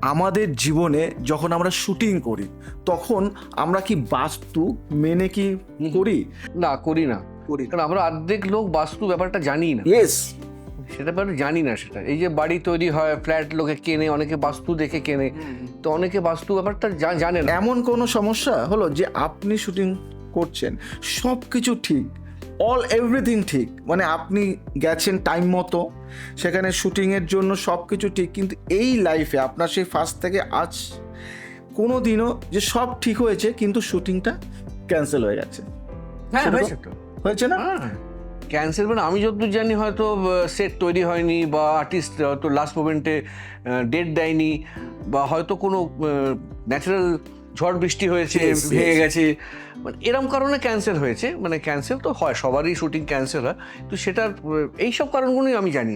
আমাদের জীবনে যখন আমরা শুটিং করি তখন আমরা কি বাস্তু মেনে কি করি? না, করি না। করি। কারণ আমরা অর্ধেক লোক বাস্তু ব্যাপারটা জানি না, ইয়েস, সেটা ব্যাপারে জানি না। সেটা এই যে বাড়ি তৈরি হয়, ফ্ল্যাট লোকে কেনে, অনেকে বাস্তু দেখে কেনে, তো অনেকে বাস্তু ব্যাপারটা জানে না। এমন কোনো সমস্যা হলো যে আপনি শুটিং করছেন, সব কিছু ঠিক, এভরিথিং ঠিক, মানে আপনি গেছেন টাইম মতো সেখানে শুটিংয়ের জন্য সব কিছু ঠিক, কিন্তু এই লাইফে আপনার সেই ফার্স্ট থেকে আজ কোনো দিনও যে সব ঠিক হয়েছে কিন্তু শুটিংটা ক্যান্সেল হয়ে গেছে? হ্যাঁ, সেটা তো হয়েছে তো। হয়েছে না? ক্যান্সেল মানে আমি যতদূর জানি হয়তো সেট তৈরি হয়নি, বা আর্টিস্ট হয়তো লাস্ট মোমেন্টে ডেট দেয়নি, বা হয়তো কোনো ন্যাচারাল ঝড় বৃষ্টি হয়েছে, Yes, ভেঙে yes. গেছে, মানে এরম কারণে ক্যান্সেল হয়েছে। মানে ক্যান্সেল তো হয়, সবারই শুটিং ক্যান্সেল হয়, তো সেটার এইসব কারণগুলোই আমি জানি।